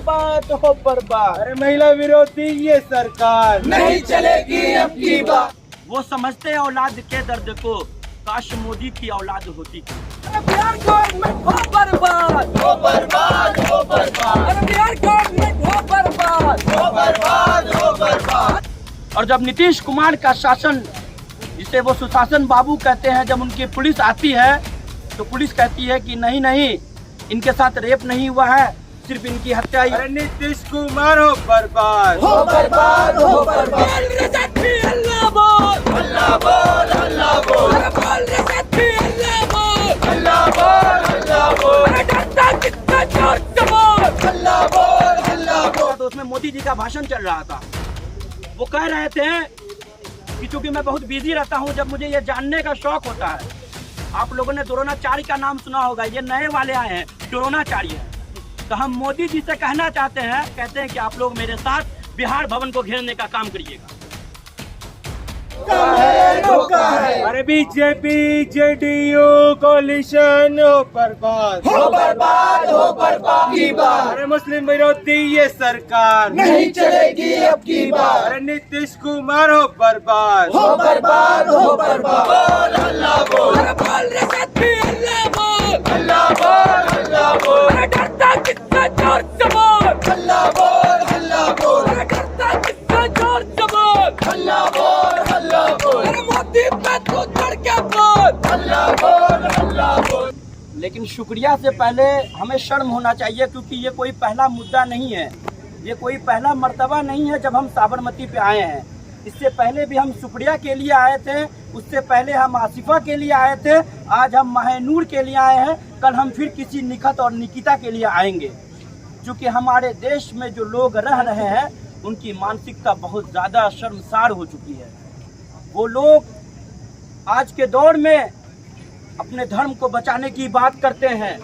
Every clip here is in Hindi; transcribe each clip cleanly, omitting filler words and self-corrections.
बर्बाद हो बर्बाद। अरे महिला विरोधी ये सरकार नहीं चलेगी अब की बात। वो समझते हैं औलाद के दर्द को, काश मोदी की औलाद होती। बिहार गवर्नमेंट हो बर्बाद हो बर्बाद हो बर्बाद। अरे बिहार गवर्नमेंट हो बर्बाद हो बर्बाद हो बर्बाद। और जब नीतीश कुमार का शासन, जिसे वो सुशासन बाबू कहते हैं, जब उनकी पुलिस आती है तो पुलिस कहती है कि नहीं नहीं, इनके साथ रेप नहीं हुआ है, सिर्फ इनकी हत्या ही। अरे नीतीश कुमार हो बर्बाद हो बर्बाद हो बर्बाद। अल्लाह बोल अल्लाह बोल अल्लाह बोल। अरे बोल रजत अल्लाह बोल अल्लाह बोल अल्लाह बोल। अरे डरता कितना जोर से बोल अल्लाह बोल अल्लाह बोल। तो उसमें मोदी जी का भाषण चल रहा था। वो कह रहे थे कि चूंकि मैं बहुत बिजी रहता हूं, जब मुझे ये जानने का शौक होता है। आप लोगों ने द्रोणाचार्य का नाम सुना होगा, ये नए वाले आए हैं, द्रोणाचार्य है। तो हम मोदी जी से कहना चाहते हैं, कहते हैं कि आप लोग मेरे साथ बिहार भवन को घेरने का काम करिएगा। अरे बीजेपी जेडीयू कोलिशन हो बर्बाद हो बर्बाद की बात। अरे मुस्लिम विरोधी ये सरकार नहीं चलेगी अब की बात। अरे नीतीश कुमार हो बर्बाद हो बर्बाद हो बर्बाद। बोल अल्लाह बोल। अरे बोल रजत अल्लाह बोल अल्लाह बोल अल्लाह बोल। अरे डरता कितना जोर से बोल अल्लाह बोल अल्लाह बोल। अरे डरता कितना जोर से बोल अल्लाह बोल अल्लाह बोल। अरे मोदी पे तू चढ़ के बोल अल्लाह बोल अल्लाह बोल। लेकिन शुक्रिया से पहले हमें शर्म होना चाहिए, क्योंकि ये कोई पहला मुद्दा नहीं है, ये कोई पहला मर्तबा नहीं है जब हम साबरमती पे आए हैं। इससे पहले भी हम सुप्रिया के लिए आए थे, उससे पहले हम आसिफा के लिए आए थे, आज हम महनूर के लिए आए हैं, कल हम फिर किसी निखत और निकिता के लिए आएंगे। क्योंकि हमारे देश में जो लोग रह रहे हैं उनकी मानसिकता बहुत ज़्यादा शर्मसार हो चुकी है। वो लोग आज के दौर में अपने धर्म को बचाने की बात करते हैं,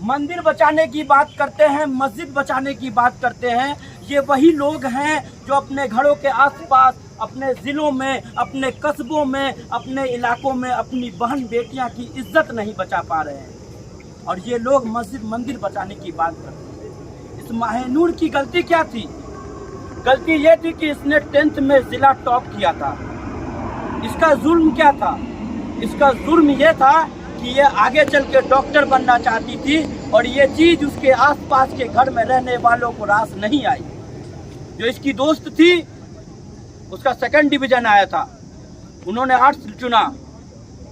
मंदिर बचाने की बात करते हैं, मस्जिद बचाने की बात करते हैं। ये वही लोग हैं जो अपने घरों के आसपास, अपने ज़िलों में, अपने कस्बों में, अपने इलाकों में अपनी बहन बेटियां की इज्जत नहीं बचा पा रहे हैं। और ये लोग मस्जिद मंदिर बचाने की बात करते हैं। इस महनूर की गलती क्या थी? गलती ये थी कि इसने 10th में जिला टॉप किया था। इसका जुल्म क्या था? इसका जुर्म ये था कि ये आगे चल के डॉक्टर बनना चाहती थी और ये चीज़ उसके आसपास के घर में रहने वालों को रास नहीं आई। जो इसकी दोस्त थी उसका 2nd डिवीज़न आया था, उन्होंने आर्ट्स चुना,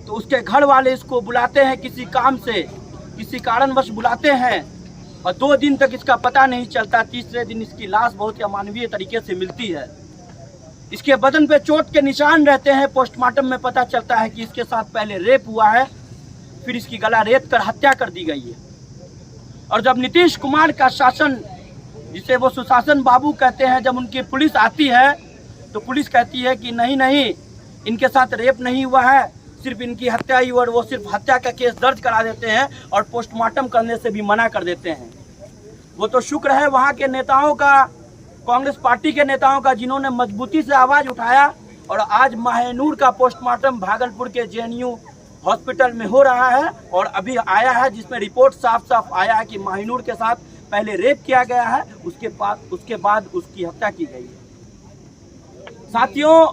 तो उसके घर वाले इसको बुलाते हैं किसी काम से, किसी कारणवश बुलाते हैं और 2 दिन तक इसका पता नहीं चलता। तीसरे दिन इसकी लाश बहुत ही अमानवीय तरीके से मिलती है। इसके बदन पे चोट के निशान रहते हैं। पोस्टमार्टम में पता चलता है कि इसके साथ पहले रेप हुआ है, फिर इसकी गला रेत कर हत्या कर दी गई है। और जब नीतीश कुमार का शासन, जिसे वो सुशासन बाबू कहते हैं, जब उनकी पुलिस आती है तो पुलिस कहती है कि नहीं नहीं, इनके साथ रेप नहीं हुआ है, सिर्फ इनकी हत्या ही, और वो सिर्फ हत्या का केस दर्ज करा देते हैं और पोस्टमार्टम करने से भी मना कर देते हैं। वो तो शुक्र है वहाँ के नेताओं का, कांग्रेस पार्टी के नेताओं का, जिन्होंने मजबूती से आवाज़ उठाया और आज महनूर का पोस्टमार्टम भागलपुर के JNU हॉस्पिटल में हो रहा है। और अभी आया है जिसमें रिपोर्ट साफ साफ आया है कि महनूर के साथ पहले रेप किया गया है, उसके बाद उसकी हत्या की गई है। साथियों,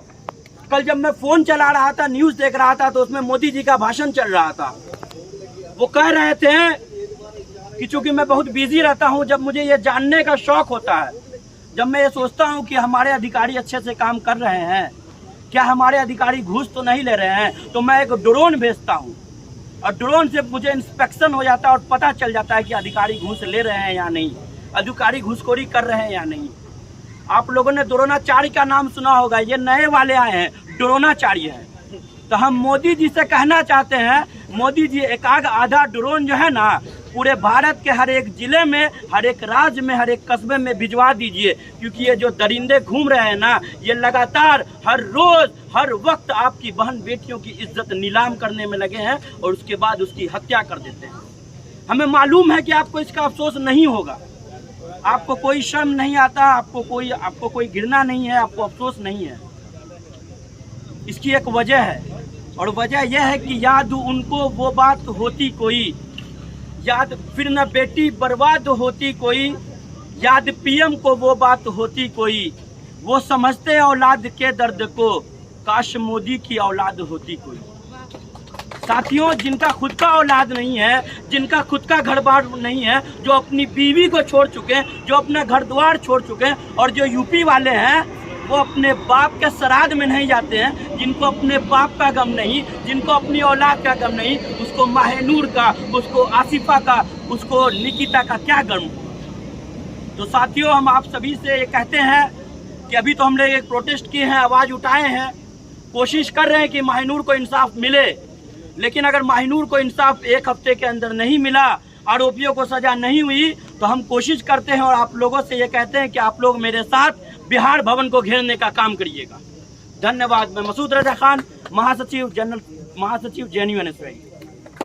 कल जब मैं फ़ोन चला रहा था, न्यूज़ देख रहा था, तो उसमें मोदी जी का भाषण चल रहा था। वो कह रहे थे कि चूंकि मैं बहुत बिजी रहता हूं, जब मुझे ये जानने का शौक होता है, जब मैं ये सोचता हूं कि हमारे अधिकारी अच्छे से काम कर रहे हैं, क्या हमारे अधिकारी घूस तो नहीं ले रहे हैं, तो मैं एक ड्रोन भेजता हूं और ड्रोन से मुझे इंस्पेक्शन हो जाता है और पता चल जाता है कि अधिकारी घूस ले रहे हैं या नहीं, अधिकारी घूसखोरी कर रहे हैं या नहीं। आप लोगों ने द्रोणाचार्य का नाम सुना होगा, ये नए वाले आए हैं, द्रोणाचार्य हैं। तो हम मोदी जी से कहना चाहते हैं, मोदी जी एक आधा ड्रोन जो है ना, पूरे भारत के हर एक जिले में, हर एक राज्य में, हर एक कस्बे में भिजवा दीजिए। क्योंकि ये जो दरिंदे घूम रहे हैं ना, ये लगातार हर रोज हर वक्त आपकी बहन बेटियों की इज्जत नीलाम करने में लगे हैं और उसके बाद उसकी हत्या कर देते हैं। हमें मालूम है कि आपको इसका अफसोस नहीं होगा, आपको कोई शर्म नहीं आता, आपको कोई घृणा नहीं है, आपको अफसोस नहीं है। इसकी एक वजह है और वजह यह है कि याद उनको वो बात होती कोई, याद फिर न बेटी बर्बाद होती कोई, याद पीएम को वो बात होती कोई, वो समझते औलाद के दर्द को, काश मोदी की औलाद होती कोई। साथियों, जिनका खुद का औलाद नहीं है, जिनका खुद का घर बार नहीं है, जो अपनी बीवी को छोड़ चुके हैं, जो अपना घर द्वार छोड़ चुके हैं, और जो यूपी वाले हैं वो अपने बाप के श्राद्ध में नहीं जाते हैं, जिनको अपने बाप का गम नहीं, जिनको अपनी औलाद का गम नहीं, उसको माहनूर का, उसको आसिफा का, उसको निकिता का क्या गम। तो साथियों, हम आप सभी से ये कहते हैं कि अभी तो हम लोग एक प्रोटेस्ट किए हैं, आवाज़ उठाए हैं, कोशिश कर रहे हैं कि माहनूर को इंसाफ मिले, लेकिन अगर माहनूर को इंसाफ एक हफ्ते के अंदर नहीं मिला, आरोपियों को सजा नहीं हुई, तो हम कोशिश करते हैं और आप लोगों से ये कहते हैं कि आप लोग मेरे साथ बिहार भवन को घेरने का काम करिएगा। धन्यवाद। मैं मसूद रजा खान, महासचिव जनरल, महासचिव JNU NSY।